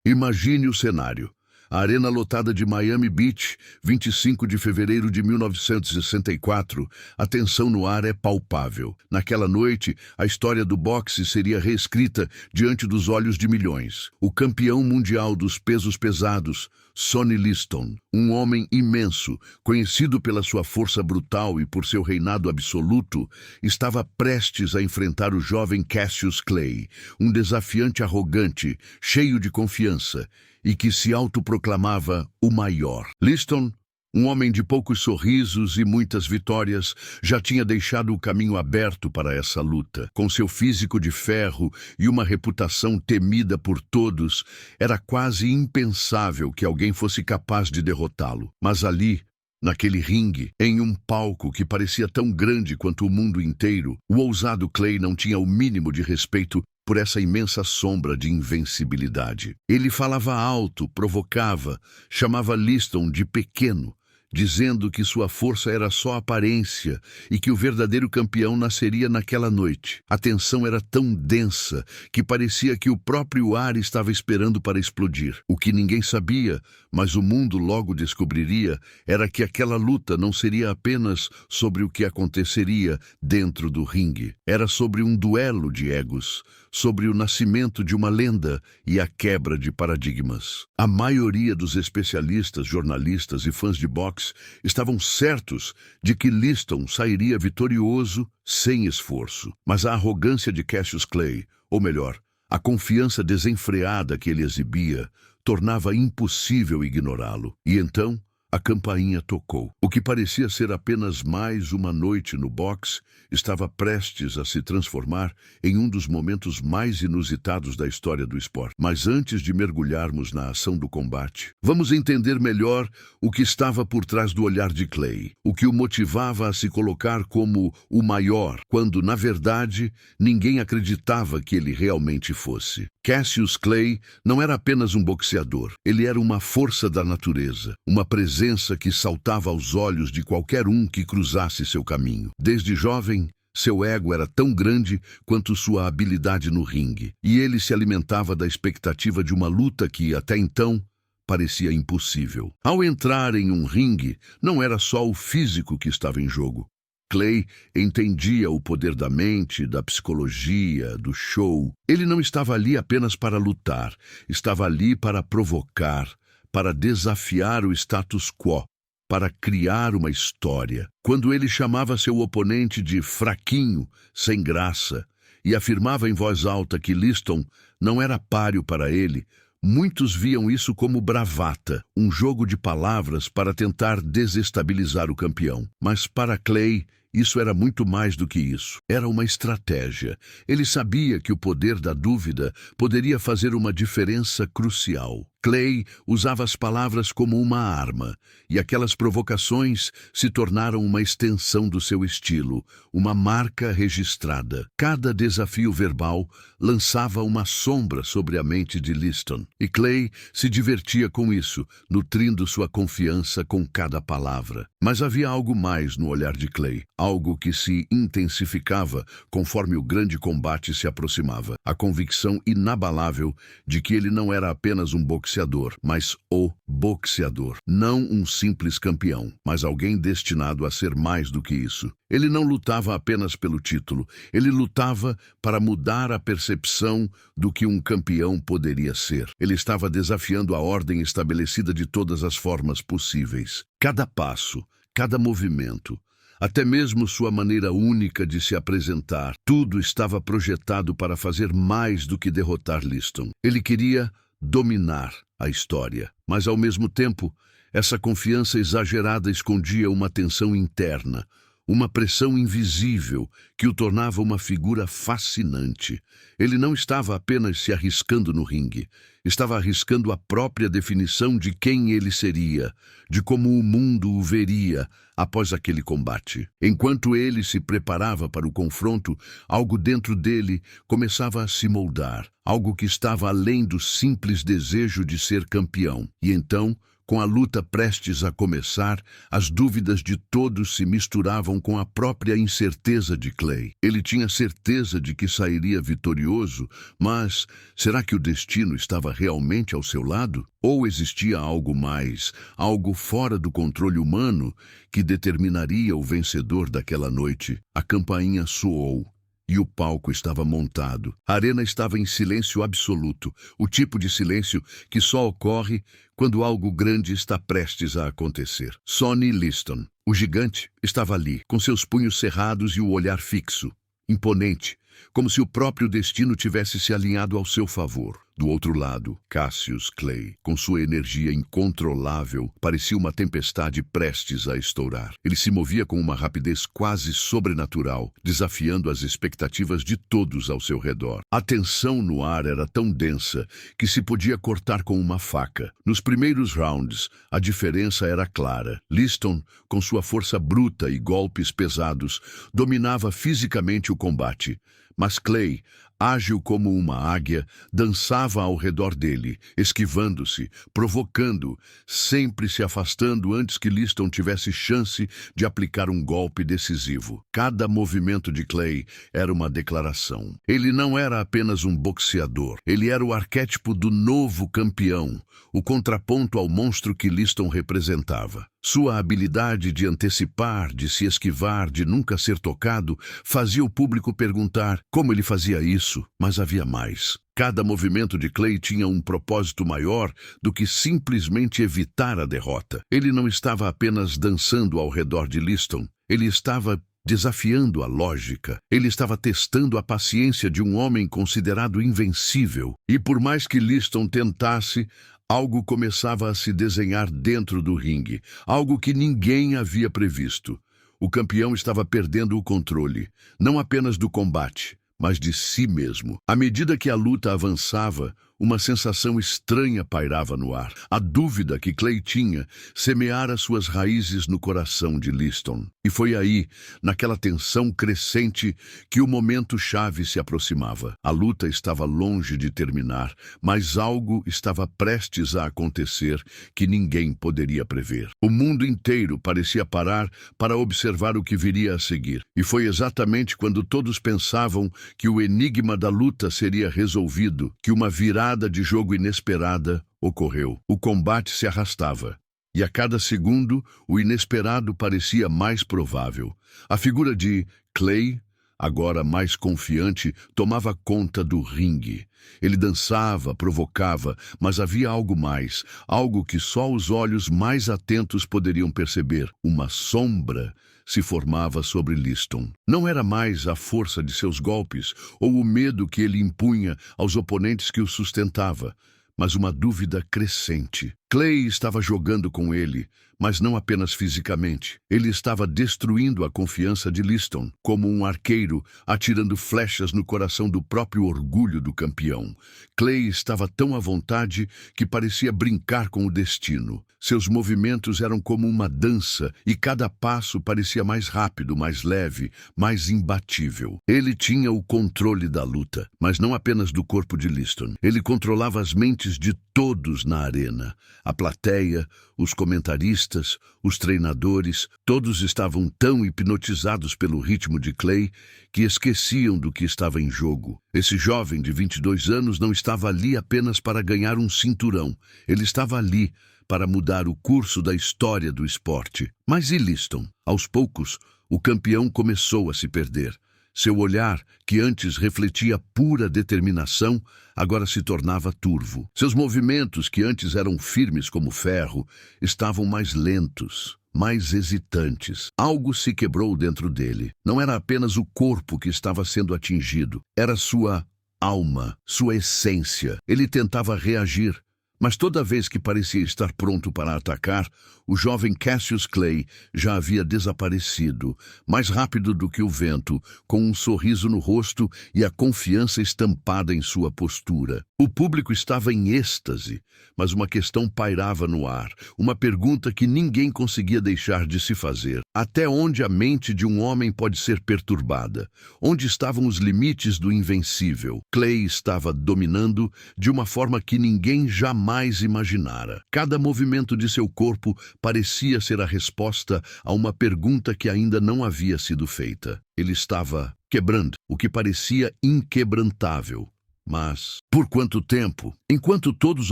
Imagine o cenário. A arena lotada de Miami Beach, 25 de fevereiro de 1964, a tensão no ar é palpável. Naquela noite, a história do boxe seria reescrita diante dos olhos de milhões. O campeão mundial dos pesos pesados, Sonny Liston, um homem imenso, conhecido pela sua força brutal e por seu reinado absoluto, estava prestes a enfrentar o jovem Cassius Clay, um desafiante arrogante, cheio de confiança, e que se autoproclamava o maior. Liston, um homem de poucos sorrisos e muitas vitórias, já tinha deixado o caminho aberto para essa luta. Com seu físico de ferro e uma reputação temida por todos, era quase impensável que alguém fosse capaz de derrotá-lo. Mas ali, naquele ringue, em um palco que parecia tão grande quanto o mundo inteiro, o ousado Clay não tinha o mínimo de respeito por essa imensa sombra de invencibilidade. Ele falava alto, provocava, chamava Liston de pequeno, dizendo que sua força era só aparência e que o verdadeiro campeão nasceria naquela noite. A tensão era tão densa que parecia que o próprio ar estava esperando para explodir. O que ninguém sabia, mas o mundo logo descobriria, era que aquela luta não seria apenas sobre o que aconteceria dentro do ringue. Era sobre um duelo de egos, sobre o nascimento de uma lenda e a quebra de paradigmas. A maioria dos especialistas, jornalistas e fãs de boxe estavam certos de que Liston sairia vitorioso sem esforço. Mas a arrogância de Cassius Clay, ou melhor, a confiança desenfreada que ele exibia, tornava impossível ignorá-lo. E então, a campainha tocou. O que parecia ser apenas mais uma noite no boxe estava prestes a se transformar em um dos momentos mais inusitados da história do esporte. Mas antes de mergulharmos na ação do combate, vamos entender melhor o que estava por trás do olhar de Clay, o que o motivava a se colocar como o maior, quando, na verdade, ninguém acreditava que ele realmente fosse. Cassius Clay não era apenas um boxeador, ele era uma força da natureza, uma presença que saltava aos olhos de qualquer um que cruzasse seu caminho. Desde jovem, seu ego era tão grande quanto sua habilidade no ringue, e ele se alimentava da expectativa de uma luta que, até então, parecia impossível. Ao entrar em um ringue, não era só o físico que estava em jogo. Clay entendia o poder da mente, da psicologia, do show. Ele não estava ali apenas para lutar, estava ali para provocar, para desafiar o status quo, para criar uma história. Quando ele chamava seu oponente de fraquinho, sem graça, e afirmava em voz alta que Liston não era páreo para ele, muitos viam isso como bravata, um jogo de palavras para tentar desestabilizar o campeão. Mas para Clay, isso era muito mais do que isso. Era uma estratégia. Ele sabia que o poder da dúvida poderia fazer uma diferença crucial. Clay usava as palavras como uma arma, e aquelas provocações se tornaram uma extensão do seu estilo, uma marca registrada. Cada desafio verbal lançava uma sombra sobre a mente de Liston, e Clay se divertia com isso, nutrindo sua confiança com cada palavra. Mas havia algo mais no olhar de Clay, algo que se intensificava conforme o grande combate se aproximava. A convicção inabalável de que ele não era apenas um boxeador, mas o boxeador. Não um simples campeão, mas alguém destinado a ser mais do que isso. Ele não lutava apenas pelo título, ele lutava para mudar a percepção do que um campeão poderia ser. Ele estava desafiando a ordem estabelecida de todas as formas possíveis. Cada passo, cada movimento, até mesmo sua maneira única de se apresentar, tudo estava projetado para fazer mais do que derrotar Liston. Ele queria dominar a história, mas ao mesmo tempo, essa confiança exagerada escondia uma tensão interna, uma pressão invisível que o tornava uma figura fascinante. Ele não estava apenas se arriscando no ringue, estava arriscando a própria definição de quem ele seria, de como o mundo o veria após aquele combate. Enquanto ele se preparava para o confronto, algo dentro dele começava a se moldar, algo que estava além do simples desejo de ser campeão. E então, Com a luta prestes a começar, as dúvidas de todos se misturavam com a própria incerteza de Clay. Ele tinha certeza de que sairia vitorioso, mas será que o destino estava realmente ao seu lado? Ou existia algo mais, algo fora do controle humano, que determinaria o vencedor daquela noite? A campainha soou. E o palco estava montado. A arena estava em silêncio absoluto, o tipo de silêncio que só ocorre quando algo grande está prestes a acontecer. Sonny Liston, o gigante, estava ali, com seus punhos cerrados e o olhar fixo, imponente, como se o próprio destino tivesse se alinhado ao seu favor. Do outro lado, Cassius Clay, com sua energia incontrolável, parecia uma tempestade prestes a estourar. Ele se movia com uma rapidez quase sobrenatural, desafiando as expectativas de todos ao seu redor. A tensão no ar era tão densa que se podia cortar com uma faca. Nos primeiros rounds, a diferença era clara. Liston, com sua força bruta e golpes pesados, dominava fisicamente o combate. Mas Clay, ágil como uma águia, dançava ao redor dele, esquivando-se, provocando, sempre se afastando antes que Liston tivesse chance de aplicar um golpe decisivo. Cada movimento de Clay era uma declaração. Ele não era apenas um boxeador, ele era o arquétipo do novo campeão, o contraponto ao monstro que Liston representava. Sua habilidade de antecipar, de se esquivar, de nunca ser tocado, fazia o público perguntar como ele fazia isso, mas havia mais. Cada movimento de Clay tinha um propósito maior do que simplesmente evitar a derrota. Ele não estava apenas dançando ao redor de Liston, ele estava desafiando a lógica. Ele estava testando a paciência de um homem considerado invencível. E por mais que Liston tentasse, algo começava a se desenhar dentro do ringue, algo que ninguém havia previsto. O campeão estava perdendo o controle, não apenas do combate, mas de si mesmo. À medida que a luta avançava, uma sensação estranha pairava no ar. A dúvida que Clay tinha semeara suas raízes no coração de Liston. E foi aí, naquela tensão crescente, que o momento-chave se aproximava. A luta estava longe de terminar, mas algo estava prestes a acontecer que ninguém poderia prever. O mundo inteiro parecia parar para observar o que viria a seguir. E foi exatamente quando todos pensavam que o enigma da luta seria resolvido, que uma virada de jogo inesperada ocorreu. O combate se arrastava, e a cada segundo o inesperado parecia mais provável. A figura de Clay, agora mais confiante, tomava conta do ringue. Ele dançava, provocava, mas havia algo mais, algo que só os olhos mais atentos poderiam perceber. Uma sombra se formava sobre Liston. Não era mais a força de seus golpes ou o medo que ele impunha aos oponentes que o sustentava, mas uma dúvida crescente. Clay estava jogando com ele, mas não apenas fisicamente. Ele estava destruindo a confiança de Liston, como um arqueiro atirando flechas no coração do próprio orgulho do campeão. Clay estava tão à vontade que parecia brincar com o destino. Seus movimentos eram como uma dança e cada passo parecia mais rápido, mais leve, mais imbatível. Ele tinha o controle da luta, mas não apenas do corpo de Liston. Ele controlava as mentes de todos na arena. A plateia, os comentaristas, os treinadores, todos estavam tão hipnotizados pelo ritmo de Clay que esqueciam do que estava em jogo. Esse jovem de 22 anos não estava ali apenas para ganhar um cinturão. Ele estava ali para mudar o curso da história do esporte. Mas e Liston? Aos poucos, o campeão começou a se perder. Seu olhar, que antes refletia pura determinação, agora se tornava turvo. Seus movimentos, que antes eram firmes como ferro, estavam mais lentos, mais hesitantes. Algo se quebrou dentro dele. Não era apenas o corpo que estava sendo atingido, era sua alma, sua essência. Ele tentava reagir, mas toda vez que parecia estar pronto para atacar, o jovem Cassius Clay já havia desaparecido, mais rápido do que o vento, com um sorriso no rosto e a confiança estampada em sua postura. O público estava em êxtase, mas uma questão pairava no ar, uma pergunta que ninguém conseguia deixar de se fazer. Até onde a mente de um homem pode ser perturbada? Onde estavam os limites do invencível? Clay estava dominando de uma forma que ninguém jamais imaginara. Cada movimento de seu corpo parecia ser a resposta a uma pergunta que ainda não havia sido feita. Ele estava quebrando o que parecia inquebrantável. Mas, por quanto tempo? Enquanto todos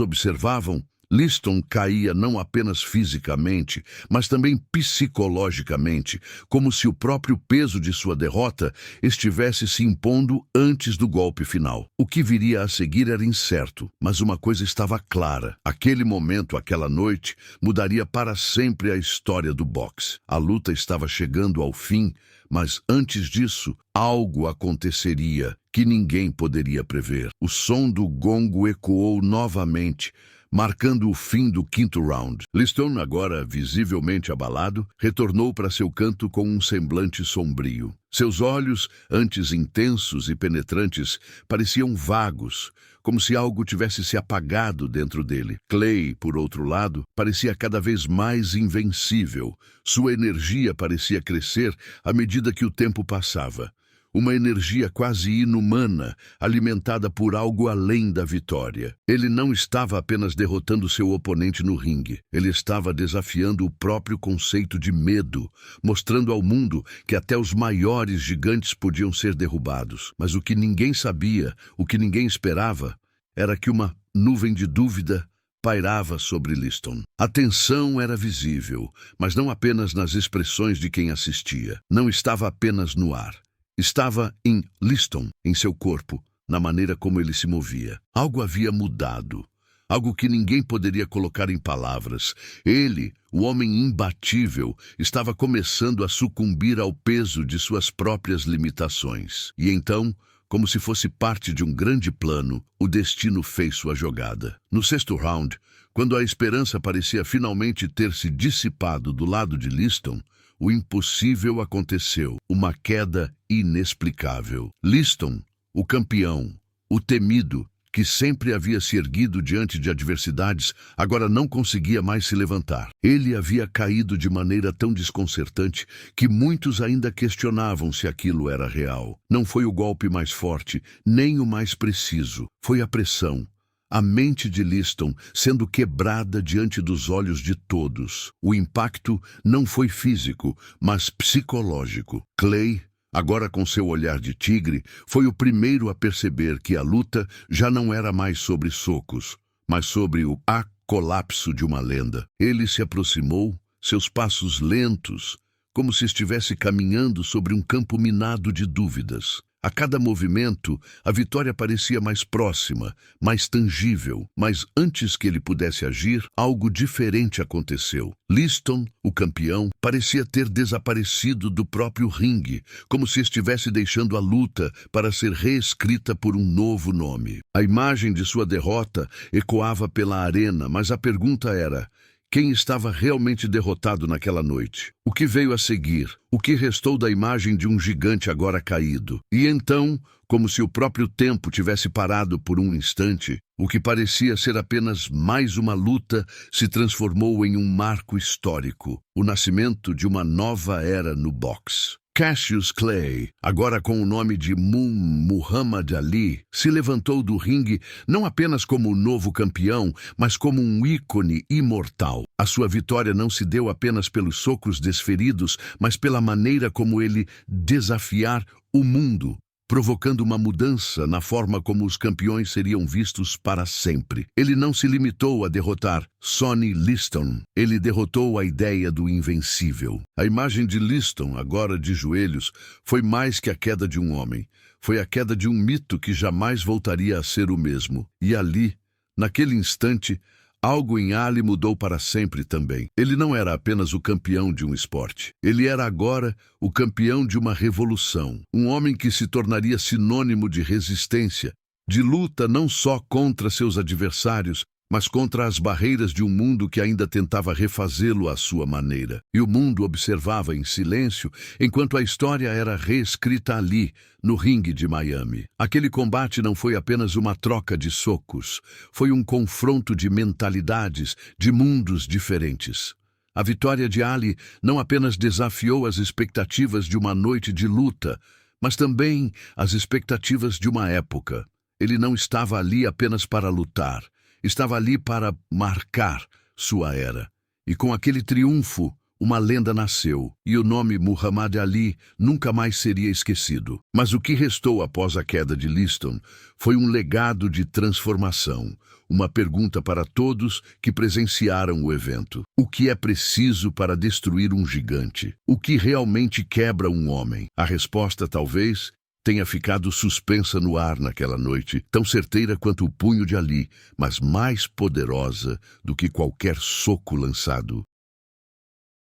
observavam, Liston caía não apenas fisicamente, mas também psicologicamente, como se o próprio peso de sua derrota estivesse se impondo antes do golpe final. O que viria a seguir era incerto, mas uma coisa estava clara. Aquele momento, aquela noite, mudaria para sempre a história do boxe. A luta estava chegando ao fim, mas antes disso, algo aconteceria que ninguém poderia prever. O som do gongo ecoou novamente, marcando o fim do quinto round. Liston, agora visivelmente abalado, retornou para seu canto com um semblante sombrio. Seus olhos, antes intensos e penetrantes, pareciam vagos, como se algo tivesse se apagado dentro dele. Clay, por outro lado, parecia cada vez mais invencível. Sua energia parecia crescer à medida que o tempo passava. Uma energia quase inumana, alimentada por algo além da vitória. Ele não estava apenas derrotando seu oponente no ringue. Ele estava desafiando o próprio conceito de medo, mostrando ao mundo que até os maiores gigantes podiam ser derrubados. Mas o que ninguém sabia, o que ninguém esperava, era que uma nuvem de dúvida pairava sobre Liston. A tensão era visível, mas não apenas nas expressões de quem assistia. Não estava apenas no ar. Estava em Liston, em seu corpo, na maneira como ele se movia. Algo havia mudado, algo que ninguém poderia colocar em palavras. Ele, o homem imbatível, estava começando a sucumbir ao peso de suas próprias limitações. E então, como se fosse parte de um grande plano, o destino fez sua jogada. No sexto round, quando a esperança parecia finalmente ter se dissipado do lado de Liston, o impossível aconteceu, uma queda inexplicável. Liston, o campeão, o temido, que sempre havia se erguido diante de adversidades, agora não conseguia mais se levantar. Ele havia caído de maneira tão desconcertante que muitos ainda questionavam se aquilo era real. Não foi o golpe mais forte, nem o mais preciso. Foi a pressão. A mente de Liston sendo quebrada diante dos olhos de todos. O impacto não foi físico, mas psicológico. Clay, agora com seu olhar de tigre, foi o primeiro a perceber que a luta já não era mais sobre socos, mas sobre o colapso de uma lenda. Ele se aproximou, seus passos lentos, como se estivesse caminhando sobre um campo minado de dúvidas. A cada movimento, a vitória parecia mais próxima, mais tangível, mas antes que ele pudesse agir, algo diferente aconteceu. Liston, o campeão, parecia ter desaparecido do próprio ringue, como se estivesse deixando a luta para ser reescrita por um novo nome. A imagem de sua derrota ecoava pela arena, mas a pergunta era: quem estava realmente derrotado naquela noite? O que veio a seguir? O que restou da imagem de um gigante agora caído? E então, como se o próprio tempo tivesse parado por um instante, o que parecia ser apenas mais uma luta se transformou em um marco histórico, o nascimento de uma nova era no boxe. Cassius Clay, agora com o nome de Muhammad Ali, se levantou do ringue não apenas como o novo campeão, mas como um ícone imortal. A sua vitória não se deu apenas pelos socos desferidos, mas pela maneira como ele desafiar o mundo, provocando uma mudança na forma como os campeões seriam vistos para sempre. Ele não se limitou a derrotar Sonny Liston. Ele derrotou a ideia do invencível. A imagem de Liston, agora de joelhos, foi mais que a queda de um homem. Foi a queda de um mito que jamais voltaria a ser o mesmo. E ali, naquele instante, algo em Ali mudou para sempre também. Ele não era apenas o campeão de um esporte. Ele era agora o campeão de uma revolução. Um homem que se tornaria sinônimo de resistência, de luta não só contra seus adversários, mas contra as barreiras de um mundo que ainda tentava refazê-lo à sua maneira. E o mundo observava em silêncio enquanto a história era reescrita ali, no ringue de Miami. Aquele combate não foi apenas uma troca de socos, foi um confronto de mentalidades, de mundos diferentes. A vitória de Ali não apenas desafiou as expectativas de uma noite de luta, mas também as expectativas de uma época. Ele não estava ali apenas para lutar, estava ali para marcar sua era. E com aquele triunfo, uma lenda nasceu, e o nome Muhammad Ali nunca mais seria esquecido. Mas o que restou após a queda de Liston foi um legado de transformação, uma pergunta para todos que presenciaram o evento. O que é preciso para destruir um gigante? O que realmente quebra um homem? A resposta, talvez, tenha ficado suspensa no ar naquela noite, tão certeira quanto o punho de Ali, mas mais poderosa do que qualquer soco lançado.